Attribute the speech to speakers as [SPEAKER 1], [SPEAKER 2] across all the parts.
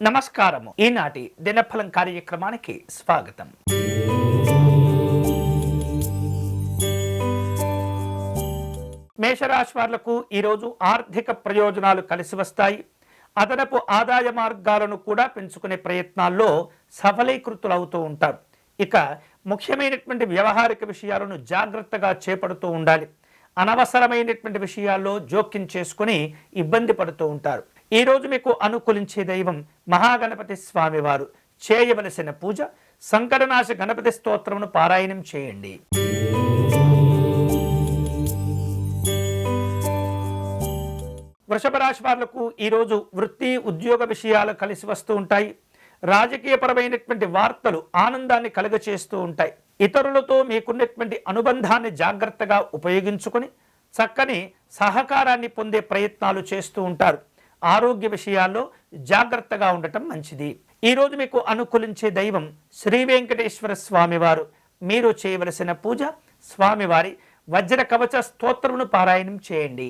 [SPEAKER 1] నమస్కారము. ఈనాటి దినఫలం కార్యక్రమానికి స్వాగతం. మేషరాశి వాళ్లకు ఈరోజు ఆర్థిక ప్రయోజనాలు కలిసి వస్తాయి. అదనపు ఆదాయ మార్గాలను కూడా పెంచుకునే ప్రయత్నాల్లో సఫలీకృతులవుతూ ఉంటారు. ఇక ముఖ్యమైనటువంటి వ్యవహారిక విషయాలను జాగ్రత్తగా చేపడుతూ ఉండాలి. అనవసరమైనటువంటి విషయాల్లో జోక్యం చేసుకుని ఇబ్బంది పడుతూ ఉంటారు. ఈరోజు మీకు అనుకూలించే దైవం మహాగణపతి స్వామివారు. చేయవలసిన పూజ సంకటనాశ గణపతి స్తోత్రమును పారాయణం చేయండి. వృషభ రాశి వాళ్లకు ఈరోజు వృత్తి ఉద్యోగ విషయాలు కలిసి వస్తూ ఉంటాయి. రాజకీయపరమైనటువంటి వార్తలు ఆనందాన్ని కలుగచేస్తూ ఉంటాయి. ఇతరులతో మీకున్నటువంటి అనుబంధాన్ని జాగ్రత్తగా ఉపయోగించుకొని చక్కని సహకారాన్ని పొందే ప్రయత్నాలు చేస్తూ ఉంటారు. ఆరోగ్య విషయాల్లో జాగ్రత్తగా ఉండటం మంచిది. ఈరోజు మీకు అనుకూలించే దైవం శ్రీ వెంకటేశ్వర స్వామివారు. మీరు చేయవలసిన పూజ స్వామివారి వజ్ర కవచ స్తోత్రమును పారాయణం చేయండి.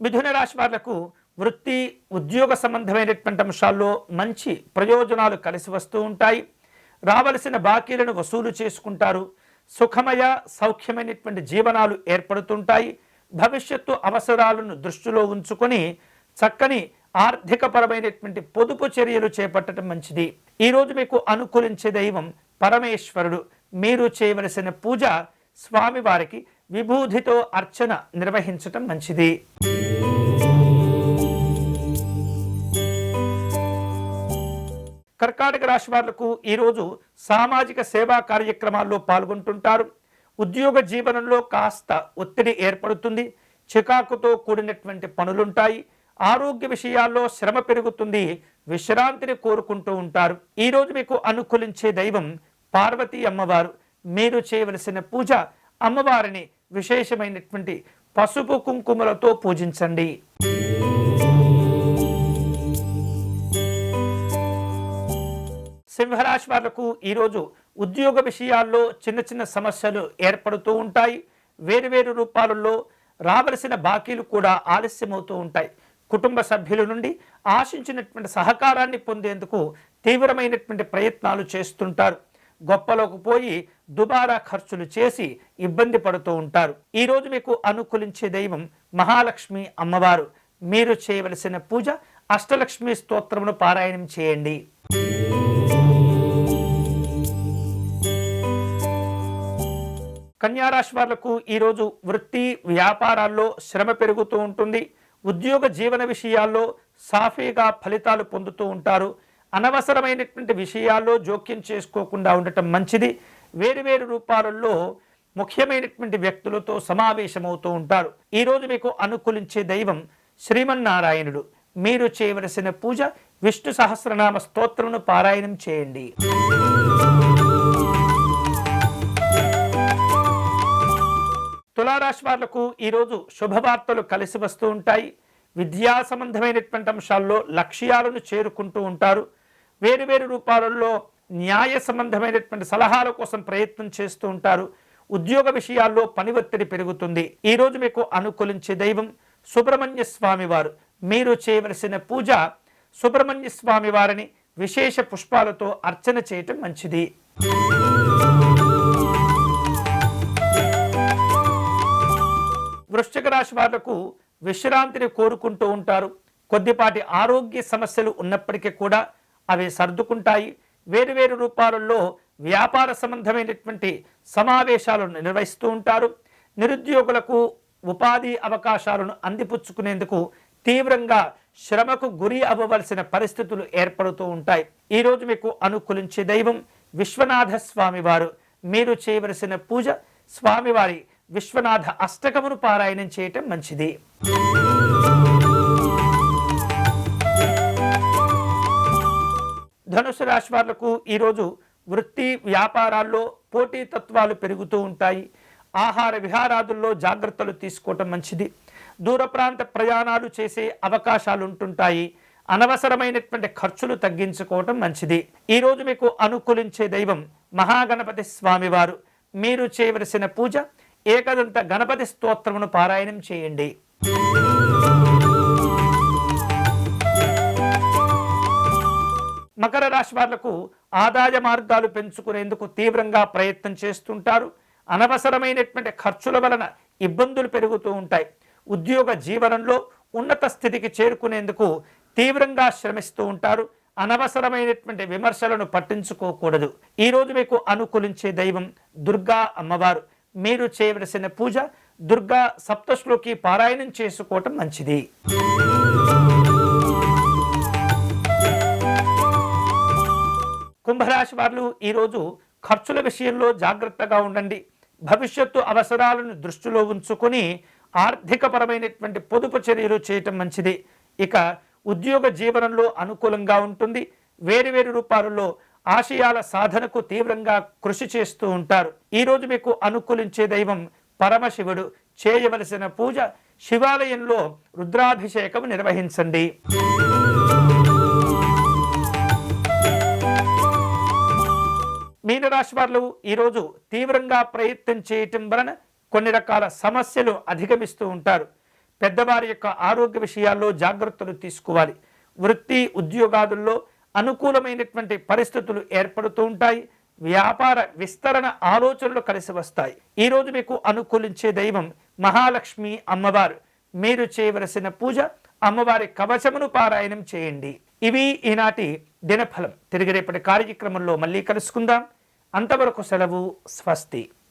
[SPEAKER 1] మిథున రాశి వాళ్లకు వృత్తి ఉద్యోగ సంబంధమైనటువంటి అంశాల్లో మంచి ప్రయోజనాలు కలిసి వస్తూ ఉంటాయి. రావలసిన బాకీలను వసూలు చేసుకుంటారు. సుఖమయ సౌఖ్యమైనటువంటి జీవనాలు ఏర్పడుతుంటాయి. భవిష్యత్తు అవసరాలను దృష్టిలో ఉంచుకొని చక్కని ఆర్థికపరమైనటువంటి పొదుపు చర్యలు చేపట్టడం మంచిది. ఈరోజు మీకు అనుకూలించే దైవం పరమేశ్వరుడు. మీరు చేయవలసిన పూజ స్వామివారికి విభూతితో అర్చన నిర్వహించటం మంచిది. కర్కాటక రాశి వాళ్లకు ఈరోజు సామాజిక సేవా కార్యక్రమాల్లో పాల్గొంటుంటారు. ఉద్యోగ జీవనంలో కాస్త ఒత్తిడి ఏర్పడుతుంది. చికాకుతో కూడినటువంటి పనులుంటాయి. ఆరోగ్య విషయాల్లో శ్రమ పెరుగుతుంది. విశ్రాంతిని కోరుకుంటూ ఉంటారు. ఈరోజు మీకు అనుకూలించే దైవం పార్వతీ అమ్మవారు. మీరు చేయవలసిన పూజ అమ్మవారిని విశేషమైనటువంటి పసుపు కుంకుమలతో పూజించండి. సింహరాశి వాళ్లకు ఈరోజు ఉద్యోగ విషయాల్లో చిన్న చిన్న సమస్యలు ఏర్పడుతూ ఉంటాయి. వేరువేరు రూపాలలో రావలసిన బాకీలు కూడా ఆలస్యమవుతూ ఉంటాయి. కుటుంబ సభ్యుల నుండి ఆశించినటువంటి సహకారాన్ని పొందేందుకు తీవ్రమైనటువంటి ప్రయత్నాలు చేస్తుంటారు. గొప్పలోకి పోయి దుబారా ఖర్చులు చేసి ఇబ్బంది పడుతూ ఉంటారు. ఈరోజు మీకు అనుకూలించే దైవం మహాలక్ష్మి అమ్మవారు. మీరు చేయవలసిన పూజ అష్టలక్ష్మి స్తోత్రమును పారాయణం చేయండి. కన్యారాశి వాళ్లకు ఈరోజు వృత్తి వ్యాపారాల్లో శ్రమ పెరుగుతూ ఉంటుంది. ఉద్యోగ జీవన విషయాల్లో సాఫీగా ఫలితాలు పొందుతూ ఉంటారు. అనవసరమైనటువంటి విషయాల్లో జోక్యం చేసుకోకుండా ఉండటం మంచిది. వేరువేరు రూపాలలో ముఖ్యమైనటువంటి వ్యక్తులతో సమావేశమవుతూ ఉంటారు. ఈరోజు మీకు అనుకూలించే దైవం శ్రీమన్నారాయణుడు. మీరు చేయవలసిన పూజ విష్ణు సహస్రనామ స్తోత్రమును పారాయణం చేయండి. తులారాశి వాళ్లకు ఈరోజు శుభవార్తలు కలిసి వస్తూ ఉంటాయి. విద్యా సంబంధమైనటువంటి అంశాల్లో లక్ష్యాలను చేరుకుంటూ ఉంటారు. వేరువేరు రూపాలలో న్యాయ సంబంధమైనటువంటి సలహాల కోసం ప్రయత్నం చేస్తూ ఉంటారు. ఉద్యోగ విషయాల్లో పని ఒత్తిడి పెరుగుతుంది. ఈరోజు మీకు అనుకూలించే దైవం సుబ్రహ్మణ్య స్వామి వారు. మీరు చేయవలసిన పూజ సుబ్రహ్మణ్య స్వామి వారిని విశేష పుష్పాలతో అర్చన చేయటం మంచిది. వృశ్చిక రాశి వాళ్లకు విశ్రాంతిని కోరుకుంటూ ఉంటారు. కొద్దిపాటి ఆరోగ్య సమస్యలు ఉన్నప్పటికీ కూడా అవి సర్దుకుంటాయి. వేరువేరు రూపాలలో వ్యాపార సంబంధమైనటువంటి సమావేశాలను నిర్వహిస్తూ ఉంటారు. నిరుద్యోగులకు ఉపాధి అవకాశాలను అందిపుచ్చుకునేందుకు తీవ్రంగా శ్రమకు గురి అవ్వవలసిన పరిస్థితులు ఏర్పడుతూ ఉంటాయి. ఈరోజు మీకు అనుకూలించే దైవం విశ్వనాథ స్వామివారు. మీరు చేయవలసిన పూజ స్వామివారి విశ్వనాథ అష్టకమును పారాయణం చేయటం మంచిది. ధనుసు రాశి వాళ్లకు ఈరోజు వృత్తి వ్యాపారాల్లో పోటీతత్వాలు పెరుగుతూ ఉంటాయి. ఆహార విహారాదుల్లో జాగ్రత్తలు తీసుకోవటం మంచిది. దూర ప్రాంత ప్రయాణాలు చేసే అవకాశాలు ఉంటుంటాయి. అనవసరమైనటువంటి ఖర్చులు తగ్గించుకోవటం మంచిది. ఈరోజు మీకు అనుకూలించే దైవం మహాగణపతి స్వామివారు. మీరు చేయవలసిన పూజ ఏకదంత గణపతి స్తోత్రమును పారాయణం చేయండి. మకర రాశి వాళ్లకు ఆదాయ మార్గాలు పెంచుకునేందుకు తీవ్రంగా ప్రయత్నం చేస్తుంటారు. అనవసరమైనటువంటి ఖర్చుల వలన ఇబ్బందులు పెరుగుతూ ఉంటాయి. ఉద్యోగ జీవనంలో ఉన్నత స్థితికి చేరుకునేందుకు తీవ్రంగా శ్రమిస్తూ ఉంటారు. అనవసరమైనటువంటి విమర్శలను పట్టించుకోకూడదు. ఈరోజు మీకు అనుకూలించే దైవం దుర్గా అమ్మవారు. మీరు చేయవలసిన పూజ దుర్గా సప్తశ్లోకి పారాయణం చేసుకోవటం మంచిది. కుంభరాశి వారు ఈరోజు ఖర్చుల విషయంలో జాగ్రత్తగా ఉండండి. భవిష్యత్తు అవసరాలను దృష్టిలో ఉంచుకొని ఆర్థికపరమైనటువంటి పొదుపు చర్యలు చేయటం మంచిది. ఇక ఉద్యోగ జీవనంలో అనుకూలంగా ఉంటుంది. వేరు రూపాలలో ఆశయాల సాధనకు తీవ్రంగా కృషి చేస్తూ ఉంటారు. ఈరోజు మీకు అనుకూలించే దైవం పరమశివుడు. చేయవలసిన పూజ శివాలయంలో రుద్రాభిషేకం నిర్వహించండి. మీనరాశి వారు ఈరోజు తీవ్రంగా ప్రయత్నం చేయటం వలన కొన్ని రకాల సమస్యలు అధిగమిస్తూ ఉంటారు. పెద్దవారి యొక్క ఆరోగ్య విషయాల్లో జాగ్రత్తలు తీసుకోవాలి. వృత్తి ఉద్యోగాదుల్లో అనుకూలమైనటువంటి పరిస్థితులు ఏర్పడుతూ ఉంటాయి. వ్యాపార విస్తరణ ఆలోచనలు కలిసి వస్తాయి. ఈరోజు మీకు అనుకూలించే దైవం మహాలక్ష్మి అమ్మవారు. మీరు చేయవలసిన పూజ అమ్మవారి కవచమును పారాయణం చేయండి. ఇవి ఈనాటి దినఫలం. తిరిగి రేపటి కార్యక్రమంలో మళ్ళీ కలుసుకుందాం. అంతవరకు సెలవు. స్వస్తి.